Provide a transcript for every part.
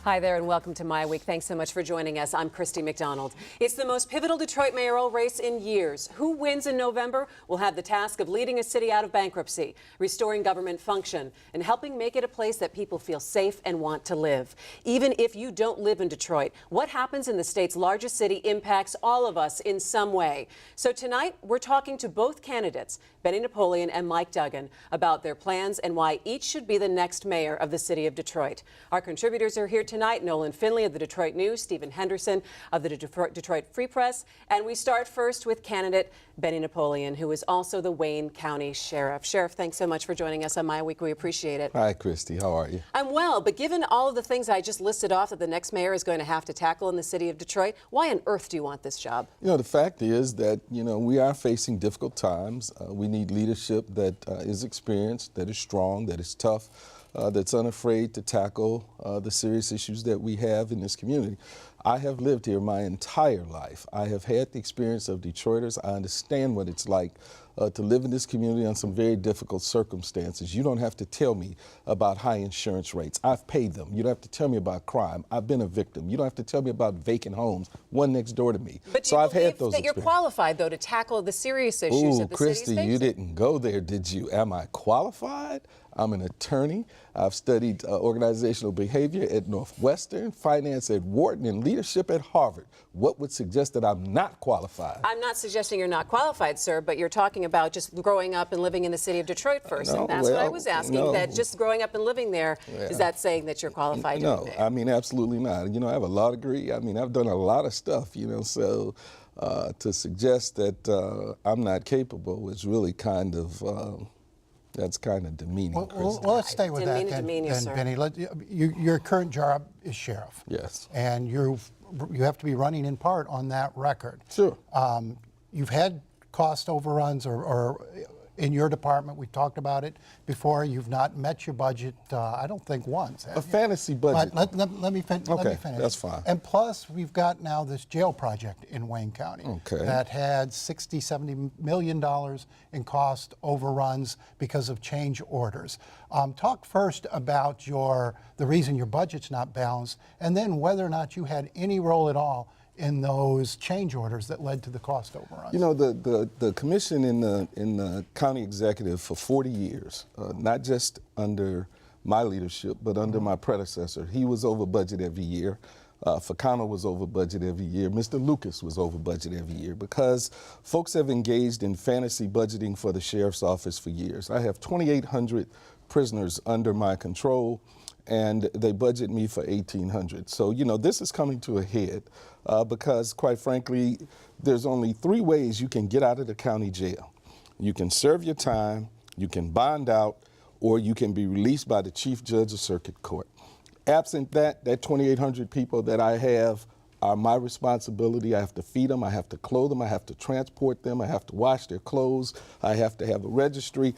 Hi there and welcome to MiWeek. Thanks so much for joining us. I'm Christy McDonald. It's the most pivotal Detroit mayoral race in years. Who wins in November will have the task of leading a city out of bankruptcy, restoring government function, and helping make it a place that people feel safe and want to live. Even if you don't live in Detroit, what happens in the state's largest city impacts all of us in some way. So tonight, we're talking to both candidates, Benny Napoleon and Mike Duggan, about their plans and why each should be the next mayor of the city of Detroit. Our contributors are here tonight: Nolan Finley of the Detroit News, Stephen Henderson of the Detroit Free Press. And we start first with candidate Benny Napoleon, who is also the Wayne County Sheriff. Sheriff, thanks so much for joining us on MiWeek. We appreciate it. Hi, Christy. How are you? I'm well, but given all of the things I just listed off that the next mayor is going to have to tackle in the city of Detroit, why on earth do you want this job? You know, the fact is that, we are facing difficult times. We need leadership that is experienced, that is strong, that is tough, that's unafraid to tackle the serious issues that we have in this community. I have lived here my entire life. I have had the experience of Detroiters. I understand what it's like to live in this community on some very difficult circumstances. You don't have to tell me about high insurance rates. I've paid them. You don't have to tell me about crime. I've been a victim. You don't have to tell me about vacant homes, one next door to me. But so I've had those that you're qualified, though, to tackle the serious issues that the Christy, city's facing? you didn't go there, did you? Am I qualified? I'm an attorney. I've studied organizational behavior at Northwestern, finance at Wharton, and leadership at Harvard. What would suggest that I'm not qualified? I'm not suggesting you're not qualified, sir, but you're talking about just growing up and living in the city of Detroit first. No, and that's what I was asking, that just growing up and living there, is that saying that you're qualified? No, I mean, absolutely not. I have a law degree. I mean, I've done a lot of stuff, so to suggest that I'm not capable is really kind of... that's kind of demeaning. Well, let's stay with that then, Benny. Your current job is sheriff. Yes. And you have to be running in part on that record. Sure. You've had cost overruns or in your department. We talked about it before. You've not met your budget, I don't think once. A fantasy budget. Let me finish. Okay, that's fine. And plus, we've got now this jail project in Wayne County that had $60, $70 million in cost overruns because of change orders. Talk first about the reason your budget's not balanced, and then whether or not you had any role at all in those change orders that led to the cost overruns. The commission in the county executive for 40 years, not just under my leadership, but under my predecessor, he was over budget every year. Facano was over budget every year. Mr. Lucas was over budget every year because folks have engaged in fantasy budgeting for the sheriff's office for years. I have 2,800 prisoners under my control, and they budget me for 1,800. So, this is coming to a head because, quite frankly, there's only 3 ways you can get out of the county jail. You can serve your time, you can bond out, or you can be released by the chief judge of circuit court. Absent that 2,800 people that I have are my responsibility. I have to feed them, I have to clothe them, I have to transport them, I have to wash their clothes, I have to have a registry.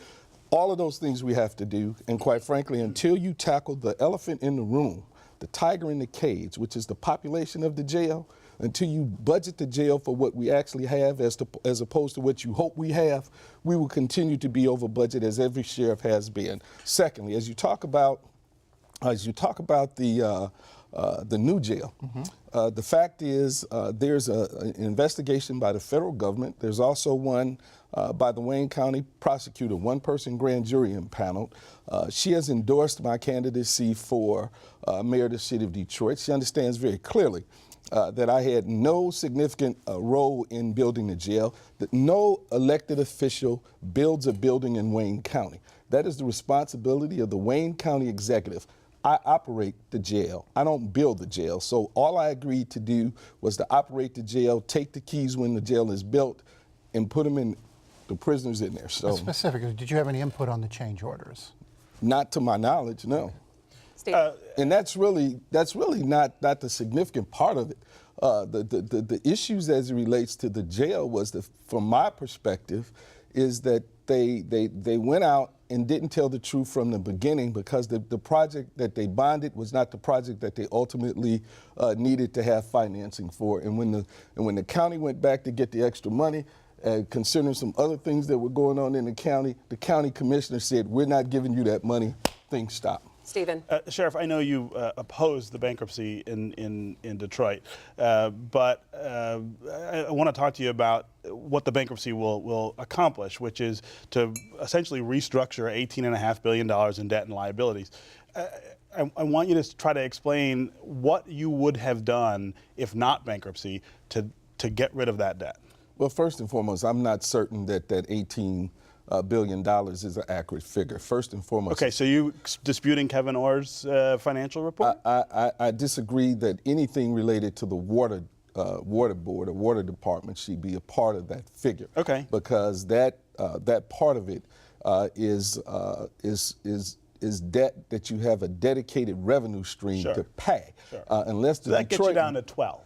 All of those things we have to do, and quite frankly, until you tackle the elephant in the room, the tiger in the cage, which is the population of the jail, until you budget the jail for what we actually have as opposed to what you hope we have, we will continue to be over budget as every sheriff has been. Secondly, as you talk about the new jail, the fact is there's an investigation by the federal government. There's also one by the Wayne County prosecutor, one-person grand jury impaneled. She has endorsed my candidacy for mayor of the city of Detroit. She understands very clearly that I had no significant role in building the jail, that no elected official builds a building in Wayne County. That is the responsibility of the Wayne County executive. I operate the jail. I don't build the jail. So all I agreed to do was to operate the jail, take the keys when the jail is built, and put them in the prisoners in there. So specifically, did you have any input on the change orders? Not to my knowledge, no. And that's really not the significant part of it. The issues as it relates to the jail was, from my perspective, is that they went out and didn't tell the truth from the beginning because the project that they bonded was not the project that they ultimately needed to have financing for. And when the county went back to get the extra money, considering some other things that were going on in the county commissioner said, "We're not giving you that money." Things stopped. Stephen. Sheriff, I know you oppose the bankruptcy in Detroit, but I want to talk to you about what the bankruptcy will accomplish, which is to essentially restructure $18.5 billion in debt and liabilities. I want you to try to explain what you would have done if not bankruptcy to get rid of that debt. Well, first and foremost, I'm not certain that $18 billion is an accurate figure. First and foremost. Okay, so you disputing Kevin Orr's financial report? I disagree that anything related to the water board or water department should be a part of that figure. Okay. Because that part of it is debt that you have a dedicated revenue stream to pay. Sure. Unless the so that Detroit, gets you down to 12.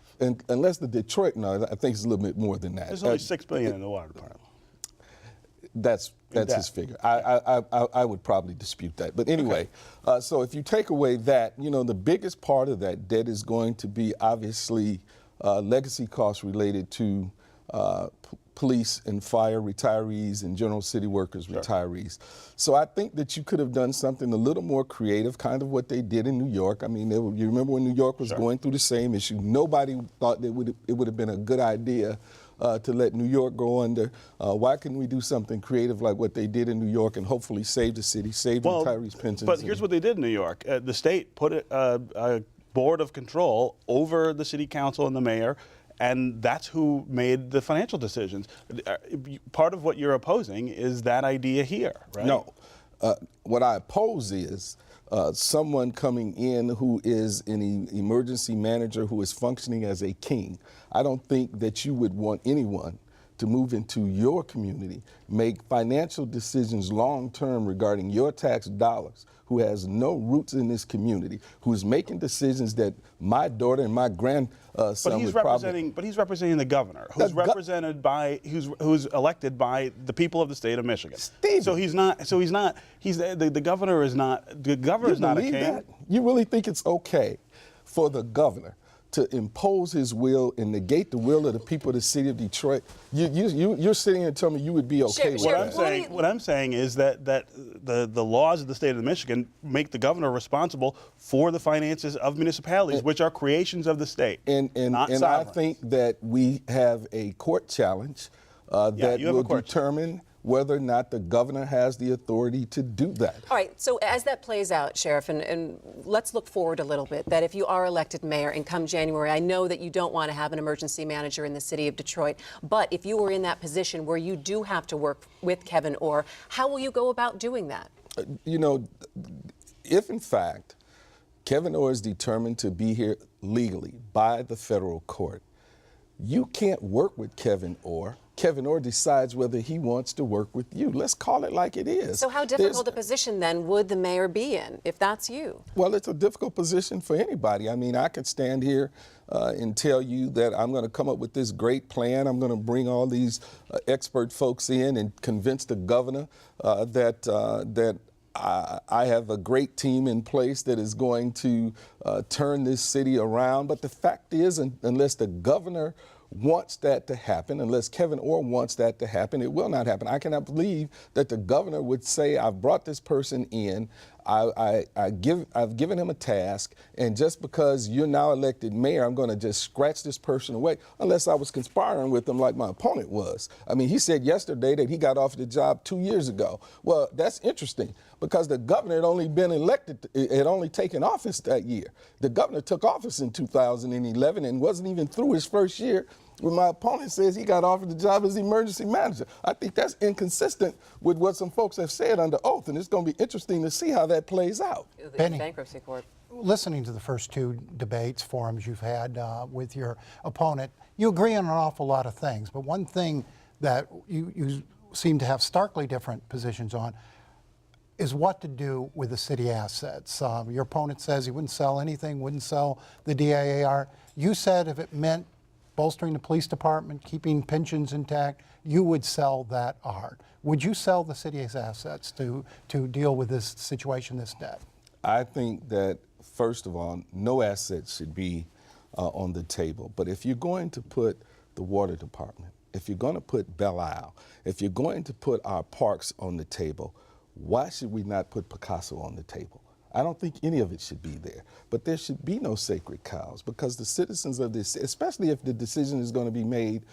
Unless the Detroit, no, I think it's a little bit more than that. There's only $6 billion in the water department. That's his figure. I would probably dispute that. But anyway, so if you take away that, the biggest part of that debt is going to be obviously legacy costs related to police and fire retirees and general city workers retirees. So I think that you could have done something a little more creative, kind of what they did in New York. I mean, you remember when New York was going through the same issue? Nobody thought that it would have been a good idea to let New York go under. Why couldn't we do something creative like what they did in New York and hopefully save the city, save retirees' pensions? But here's what they did in New York. The state put a board of control over the city council and the mayor, and that's who made the financial decisions. Part of what you're opposing is that idea here, right? No. What I oppose is someone coming in who is an emergency manager who is functioning as a king. I don't think that you would want anyone to move into your community, make financial decisions long-term regarding your tax dollars, who has no roots in this community, who's making decisions that my daughter and my grandson would probably... But he's representing the governor, who's represented by, who's elected by the people of the state of Michigan. Stephen. The governor is not a king. That? You really think it's okay for the governor to impose his will and negate the will of the people of the city of Detroit? You're sitting here telling me you would be okay with that. What I'm saying is that the laws of the state of Michigan make the governor responsible for the finances of municipalities, which are creations of the state, not and I think that we have a court challenge that will determine whether or not the governor has the authority to do that. All right, so as that plays out, Sheriff, and let's look forward a little bit, that if you are elected mayor and come January, I know that you don't want to have an emergency manager in the city of Detroit, but if you were in that position where you do have to work with Kevin Orr, how will you go about doing that? If in fact Kevin Orr is determined to be here legally by the federal court, you can't work with Kevin Orr. Kevin Orr decides whether he wants to work with you. Let's call it like it is. So how difficult a position then would the mayor be in if that's you? Well, it's a difficult position for anybody. I mean, I could stand here and tell you that I'm going to come up with this great plan. I'm going to bring all these expert folks in and convince the governor that I have a great team in place that is going to turn this city around. But the fact is, unless the governor wants that to happen, unless Kevin Orr wants that to happen, it will not happen. I cannot believe that the governor would say, I've brought this person in, I've given him a task, and just because you're now elected mayor, I'm going to just scratch this person away, unless I was conspiring with him like my opponent was. I mean, he said yesterday that he got offered the job 2 years ago. Well, that's interesting, because the governor had only been elected, had only taken office that year. The governor took office in 2011 and wasn't even through his first year when my opponent says he got offered the job as emergency manager. I think that's inconsistent with what some folks have said under oath, and it's going to be interesting to see how that plays out. Benny, bankruptcy court. Listening to the first two forums you've had with your opponent, you agree on an awful lot of things, but one thing that you seem to have starkly different positions on is what to do with the city assets. Your opponent says he wouldn't sell anything, wouldn't sell the DIAR. You said if it meant bolstering the police department, keeping pensions intact, you would sell that art. Would you sell the city's assets to deal with this situation, this debt? I think that, first of all, no assets should be on the table. But if you're going to put the water department, if you're going to put Belle Isle, if you're going to put our parks on the table, why should we not put Picasso on the table? I don't think any of it should be there. But there should be no sacred cows, because the citizens of this, especially if the decision is going to be made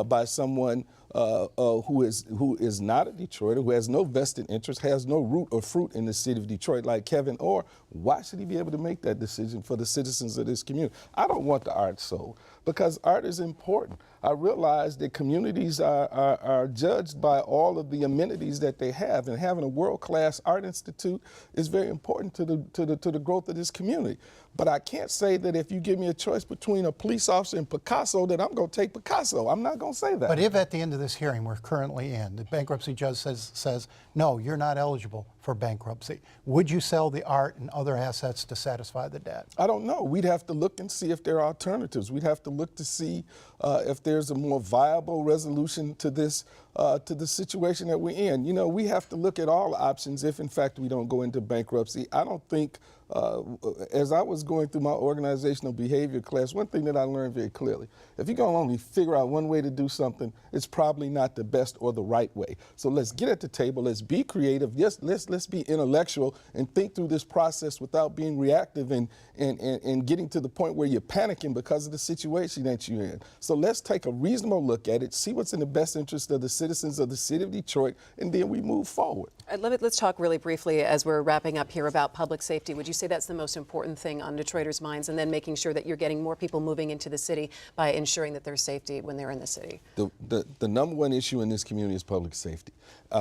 by someone who is not a Detroiter, who has no vested interest, has no root or fruit in the city of Detroit like Kevin Orr, why should he be able to make that decision for the citizens of this community? I don't want the art sold, because art is important. I realize that communities are judged by all of the amenities that they have, and having a world-class art institute is very important to the growth of this community. But I can't say that if you give me a choice between a police officer and Picasso, that I'm going to take Picasso. I'm not going to say that. But if at the end of this hearing we're currently in, the bankruptcy judge says, no, you're not eligible for bankruptcy, would you sell the art and other assets to satisfy the debt? I don't know. We'd have to look and see if there are alternatives. We'd have to look to see if there's a more viable resolution to this, to the situation that we're in. You know, we have to look at all options if, in fact, we don't go into bankruptcy. I don't think, as I was going through my organizational behavior class, one thing that I learned very clearly, if you're going to only figure out one way to do something, it's probably not the best or the right way. So let's get at the table, let's be creative, yes, let's be intellectual and think through this process without being reactive and getting to the point where you're panicking because of the situation that you're in. So let's take a reasonable look at it, see what's in the best interest of the citizens of the city of Detroit, and then we move forward. Let's talk really briefly as we're wrapping up here about public safety. Would you say that's the most important thing on Detroiters' minds, and then making sure that you're getting more people moving into the city by ensuring that there's safety when they're in the city? The number one issue in this community is public safety.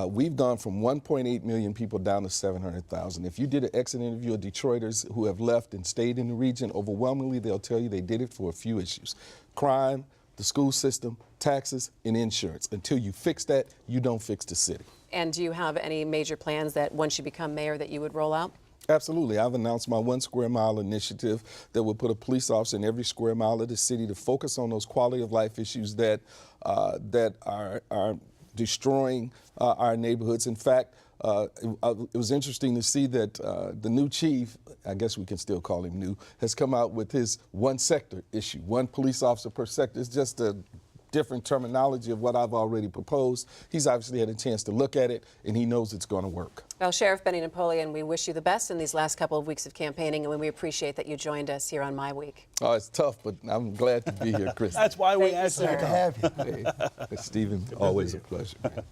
We've gone from 1.8 million people down to 700,000. If you did an exit interview of Detroiters who have left and stayed in the region, overwhelmingly they'll tell you they did it for a few issues: crime, the school system, taxes, and insurance. Until you fix that, you don't fix the city. And do you have any major plans that once you become mayor that you would roll out? Absolutely. I've announced my 1 square mile initiative that will put a police officer in every square mile of the city to focus on those quality of life issues that are destroying our neighborhoods. In fact, it was interesting to see that the new chief, I guess we can still call him new, has come out with his one sector issue, 1 police officer per sector. It's just a different terminology of what I've already proposed. He's obviously had a chance to look at it, and he knows it's going to work. Well, Sheriff Benny Napoleon, we wish you the best in these last couple of weeks of campaigning, and we appreciate that you joined us here on MiWeek. Oh, it's tough, but I'm glad to be here, Chris. That's why we Thank you, asked you sir. to Good to have you. Hey, Stephen, always a pleasure, man.